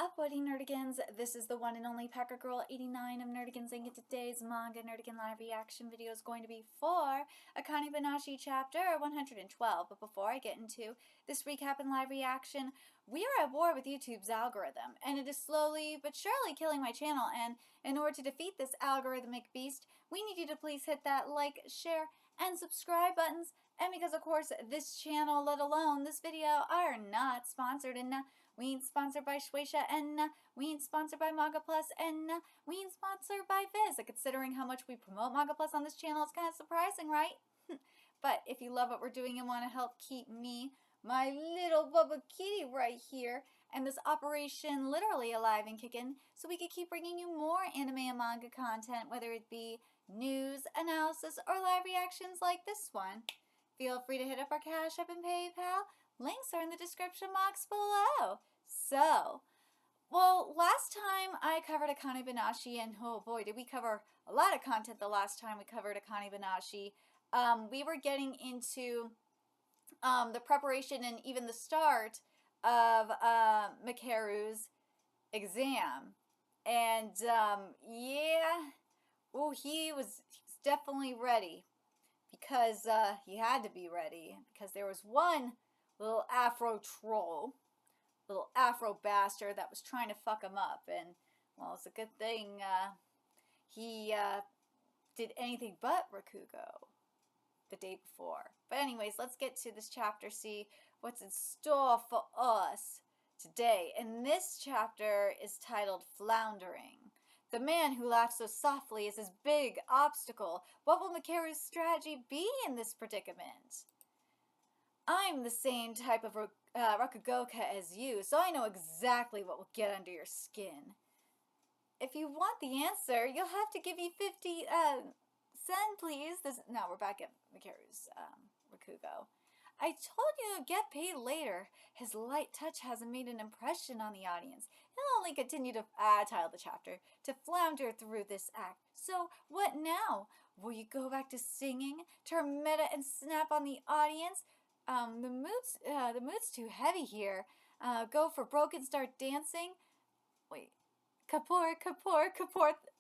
up, Woody Nerdigans? This is the one and only Packer Girl 89 of Nerdigans, and today's manga Nerdigan live reaction video is going to be for Akane-banashi chapter 112. But before I get into this recap and live reaction, we are at war with YouTube's algorithm, and it is slowly but surely killing my channel. And in order to defeat this algorithmic beast, we need you to please hit that like, share, and subscribe buttons. And because, of course, this channel, let alone this video, are not sponsored, and we ain't sponsored by Shueisha, and we ain't sponsored by Manga Plus, and we ain't sponsored by Viz. Considering how much we promote Manga Plus on this channel, it's kind of surprising, right? But if you love what we're doing and want to help keep me, my little Bubba Kitty right here, and this operation literally alive and kicking, so we can keep bringing you more anime and manga content, whether it be news, analysis, or live reactions like this one, feel free to hit up our Cash App and PayPal. Links are in the description box below. So, well, last time I covered Akane-banashi, and oh boy, did we cover a lot of content the last time we covered Akane-banashi. We were getting into the preparation and even the start of MAIKERU'S exam. And yeah, oh, he was definitely ready. Because he had to be ready. Because there was one little Afro troll, little Afro bastard that was trying to fuck him up. And, well, it's a good thing he did anything but Rakugo the day before. But anyways, let's get to this chapter, see what's in store for us today. And this chapter is titled Floundering. The man who laughs so softly is his big obstacle. What will MAIKERU'S strategy be in this predicament? I'm the same type of Rakugoka as you, so I know exactly what will get under your skin. If you want the answer, you'll have to give me 50 sen, please. Now we're back at MAIKERU'S Rakugo. I told you to get paid later. His light touch hasn't made an impression on the audience. He'll only continue to, title the chapter, to flounder through this act. So, what now? Will you go back to singing, turn meta and snap on the audience? The mood's too heavy here. Go for broke and start dancing? Wait. Kapoor,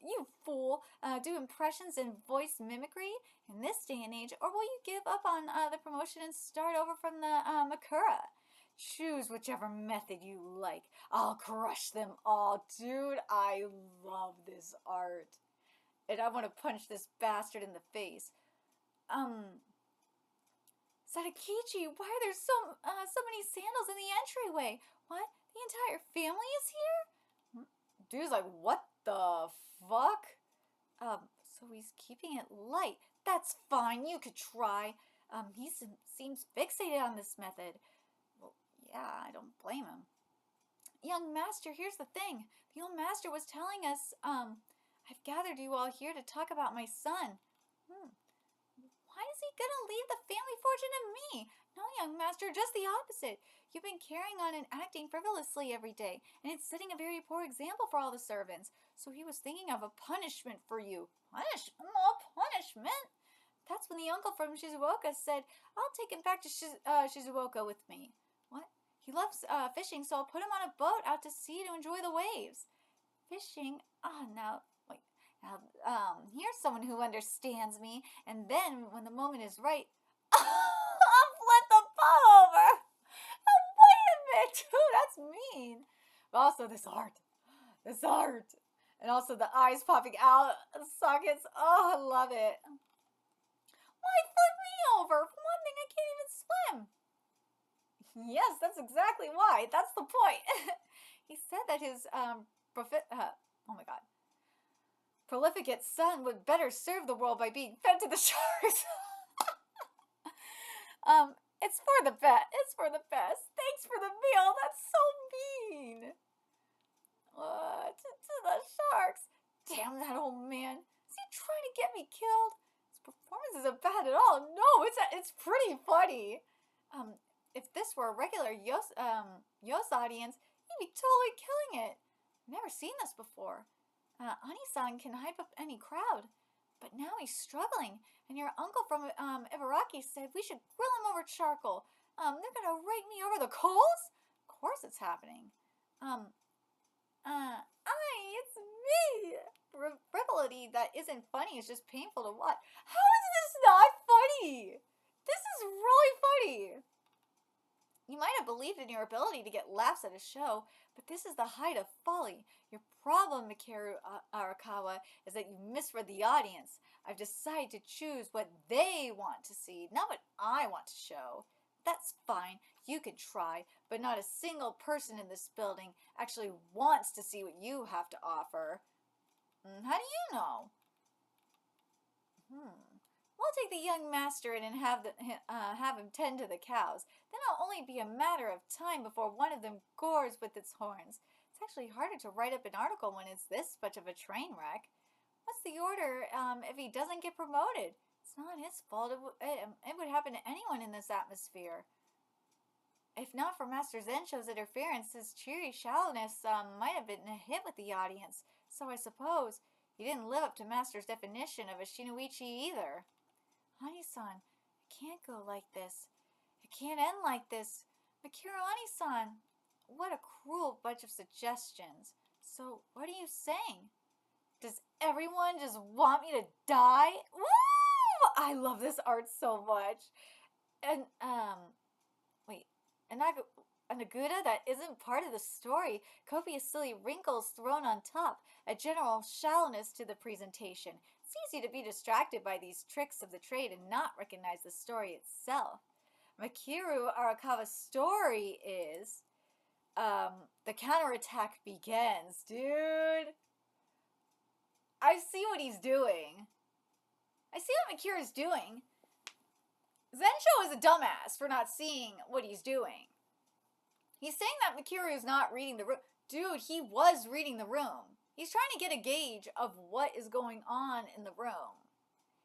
you fool. Do impressions and voice mimicry in this day and age, or will you give up on the promotion and start over from the Makura? Choose whichever method you like. I'll crush them all. Dude, I love this art. And I want to punch this bastard in the face. Sadakichi, why are there so many sandals in the entryway? What? The entire family is here? Dude's like, what the fuck? So he's keeping it light. That's fine, you could try. He seems fixated on this method. Well, yeah, I don't blame him. Young master, here's the thing. The old master was telling us, I've gathered you all here to talk about my son. Why is he gonna leave the family fortune to me? No, young master, just the opposite. You've been carrying on and acting frivolously every day, and it's setting a very poor example for all the servants. So he was thinking of a punishment for you. Punishment? That's when the uncle from Shizuoka said, I'll take him back to Shizuoka with me. What? He loves fishing, so I'll put him on a boat out to sea to enjoy the waves. Fishing? Here's someone who understands me, and then, when the moment is right, I'll flip the boat over. Oh, wait a minute, dude, that's mean. But also this art, and also the eyes popping out of the sockets. Oh, I love it. Why flip me over? For one thing, I can't even swim. Yes, that's exactly why. That's the point. He said that his prolific son would better serve the world by being fed to the sharks. It's for the best. Thanks for the meal. That's so mean. To the sharks. Damn that old man. Is he trying to get me killed? His performance isn't bad at all. No, it's pretty funny. If this were a regular Yos audience, he'd be totally killing it. I've never seen this before. Ani-san can hype up any crowd, but now he's struggling, and your uncle from Ibaraki said we should grill him over charcoal. They're gonna rake me over the coals? Of course it's happening. It's me! Frivolity that isn't funny is just painful to watch. How is this not funny? This is really funny. You might have believed in your ability to get laughs at a show, but this is the height of folly. Your problem, Mikeru Arakawa, is that you misread the audience. I've decided to choose what they want to see, not what I want to show. That's fine, you can try, but not a single person in this building actually wants to see what you have to offer. How do you know? We'll take the young master in and have him tend to the cows. Then it'll only be a matter of time before one of them gores with its horns. It's actually harder to write up an article when it's this much of a train wreck. What's the order if he doesn't get promoted? It's not his fault. It would happen to anyone in this atmosphere. If not for Master Zensho's interference, his cheery shallowness might have been a hit with the audience. So I suppose he didn't live up to Master's definition of a shinoichi either. Ani-san, it can't go like this. It can't end like this. Mikeru Ani-san, what a cruel bunch of suggestions. So, what are you saying? Does everyone just want me to die? Woo! I love this art so much. And, wait. An Agura that isn't part of the story. Copious silly wrinkles thrown on top. A general shallowness to the presentation. It's easy to be distracted by these tricks of the trade and not recognize the story itself. Mikeru Arakawa's story is, the counterattack begins. Dude! I see what he's doing. I see what Mikeru's doing. Zensho is a dumbass for not seeing what he's doing. He's saying that Mikeru is not reading the room. Dude, he was reading the room. He's trying to get a gauge of what is going on in the room.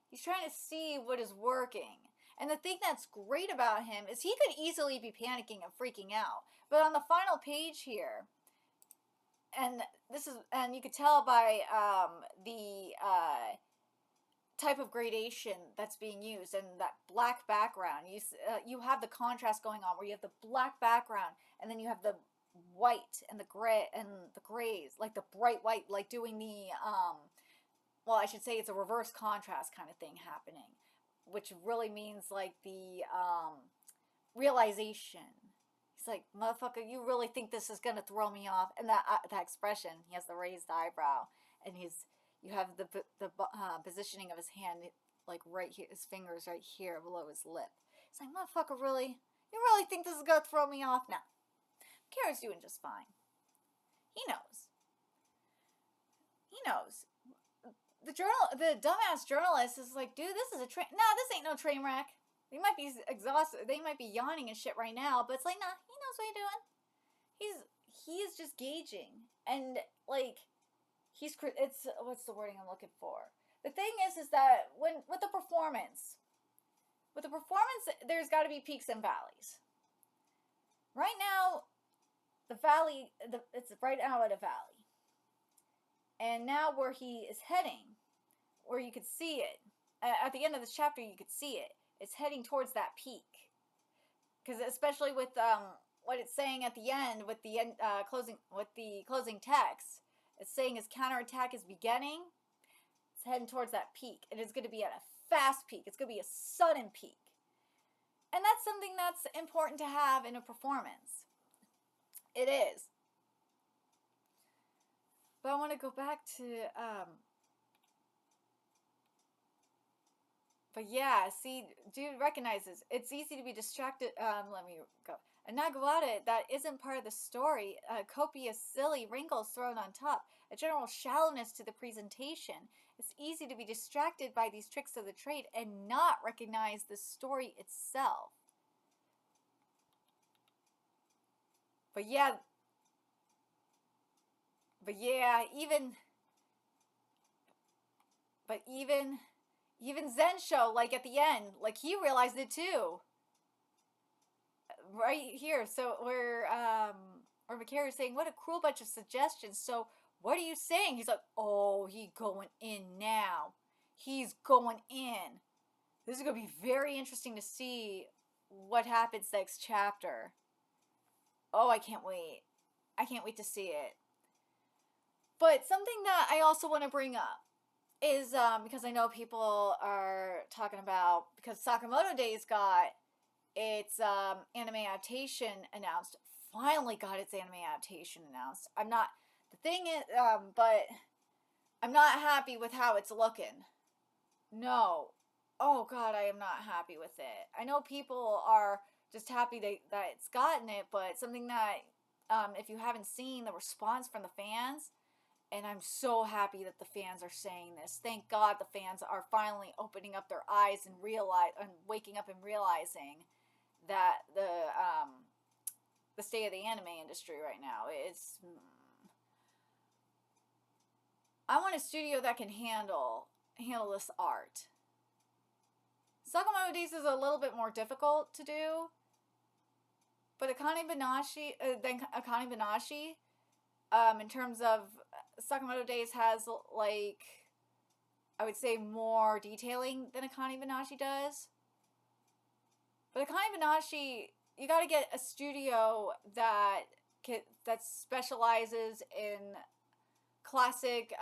He's trying to see what is working. And the thing that's great about him is he could easily be panicking and freaking out. But on the final page here, and you could tell by the type of gradation that's being used and that black background. You have the contrast going on where you have the black background and then you have the white and the gray and the grays, like the bright white, like doing the well, I should say it's a reverse contrast kind of thing happening, which really means like the realization. He's like, motherfucker, you really think this is gonna throw me off? And that expression, he has the raised eyebrow, and you have the positioning of his hand, like right here, his fingers right here below his lip. He's like, motherfucker, really? You really think this is gonna throw me off? No. Kara's doing just fine. He knows. He knows. The dumbass journalist is like, dude, this is a train. Nah, this ain't no train wreck. They might be exhausted. They might be yawning and shit right now, but it's like, nah, he knows what he's doing. He is just gauging, and like, what's the wording I'm looking for? The thing is that with the performance, there's got to be peaks and valleys. Right now, the valley, it's right now at a valley. And now where he is heading, where you could see it, at the end of this chapter you could see it, it's heading towards that peak. Because especially with what it's saying at the end, with the closing text, it's saying his counterattack is beginning, it's heading towards that peak. And it's going to be at a fast peak. It's going to be a sudden peak. And that's something that's important to have in a performance. It is. But I want to go back to, but yeah, see, dude recognizes it's easy to be distracted. Let me go. A Nagawada that isn't part of the story, copious silly wrinkles thrown on top, a general shallowness to the presentation. It's easy to be distracted by these tricks of the trade and not recognize the story itself. But yeah, even Zensho, like at the end, like he realized it too. Right here, so where Mikeru's saying, what a cruel bunch of suggestions. So what are you saying? He's like, oh, he going in now. He's going in. This is going to be very interesting to see what happens next chapter. Oh, I can't wait. I can't wait to see it. But something that I also want to bring up is because I know people are talking about, because Sakamoto Days got its anime adaptation announced. Finally got its anime adaptation announced. I'm not, the thing is, but I'm not happy with how it's looking. No. Oh god, I am not happy with it. I know people are just happy that it's gotten it, but something that, if you haven't seen the response from the fans, and I'm so happy that the fans are saying this. Thank God the fans are finally opening up their eyes and waking up and realizing that the state of the anime industry right now is. I want a studio that can handle this art. Sakamoto Days is a little bit more difficult to do, but Akane-banashi, in terms of Sakamoto Days has, like, I would say more detailing than Akane-banashi does. But Akane-banashi, you gotta get a studio that specializes in classic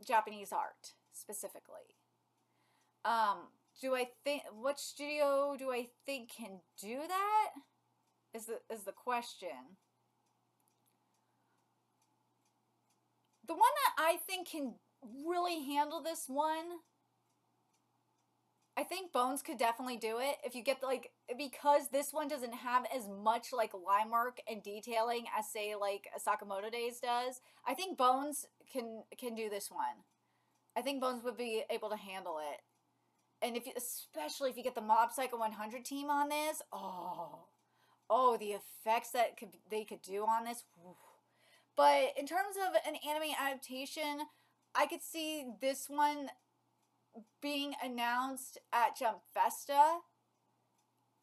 Japanese art, specifically. What studio do I think can do that? Is the question. The one that I think can really handle this one, I think Bones could definitely do it. If you get, like, because this one doesn't have as much, like, line work and detailing as, say, like, a Sakamoto Days does, I think Bones can do this one. I think Bones would be able to handle it. And especially if you get the Mob Psycho 100 team on this, oh, the effects that they could do on this. Whew. But in terms of an anime adaptation, I could see this one being announced at Jump Festa.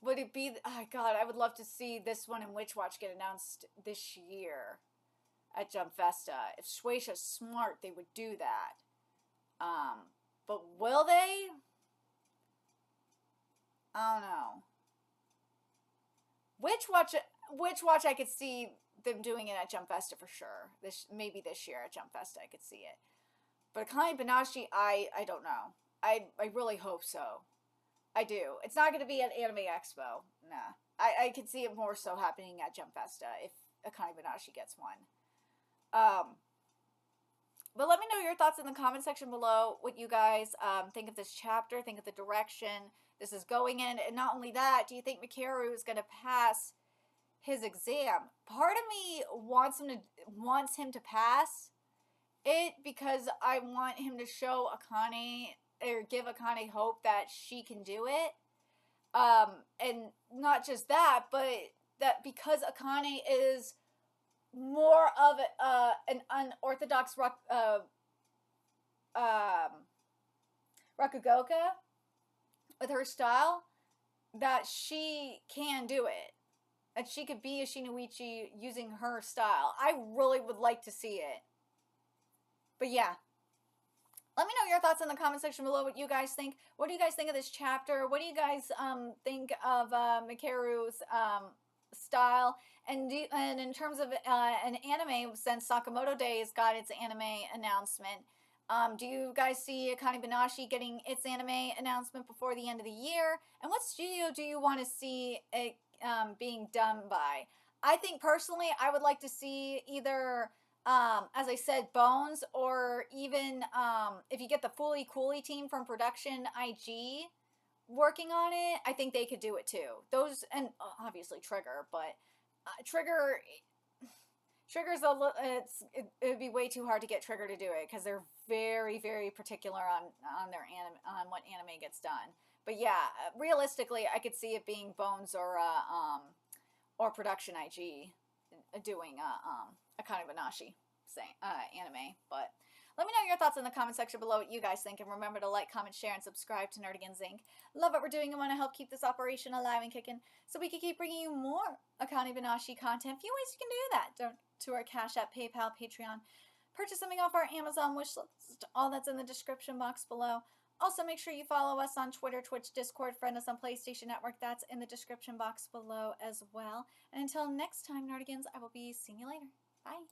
Would it be? Oh god, I would love to see this one and Witch Watch get announced this year at Jump Festa. If Shueisha's smart, they would do that. But will they? I don't know. Witch Watch, I could see them doing it at Jump Festa for sure. Maybe this year at Jump Festa, I could see it. But Akane-banashi, I don't know. I really hope so. I do. It's not going to be at Anime Expo. Nah. I could see it more so happening at Jump Festa if Akane-banashi gets one. But let me know your thoughts in the comment section below. What you guys think of this chapter, think of the direction this is going in. And not only that, do you think Maikeru is going to pass his exam? Part of me wants him to pass it because I want him to show Akane, or give Akane hope that she can do it. And not just that, but that because Akane is more of an unorthodox Rakugoka with her style, that she can do it. That she could be a Shinoichi using her style. I really would like to see it. But yeah. Let me know your thoughts in the comment section below, what you guys think. What do you guys think of this chapter? What do you guys think of Maikeru's style? And in terms of an anime, since Sakamoto Days got its anime announcement, do you guys see Akane-banashi getting its anime announcement before the end of the year? And what studio do you want to see it being done by? I think personally, I would like to see either, as I said, Bones, or even if you get the Fully Cooley team from Production IG working on it, I think they could do it too. Those, and obviously Trigger, but Trigger's it would be way too hard to get Trigger to do it because they're very, very particular on their on what anime gets done. But yeah, realistically, I could see it being Bones or Production IG doing Akane-banashi anime. But let me know your thoughts in the comment section below, what you guys think, and remember to like, comment, share, and subscribe to Nerdigans Inc. Love what we're doing and want to help keep this operation alive and kicking so we can keep bringing you more Akane-banashi content. Few ways you can do that. To our Cash App, PayPal, Patreon. Purchase something off our Amazon wishlist. All that's in the description box below. Also, make sure you follow us on Twitter, Twitch, Discord, friend us on PlayStation Network. That's in the description box below as well. And until next time, Nerdigans, I will be seeing you later. Bye.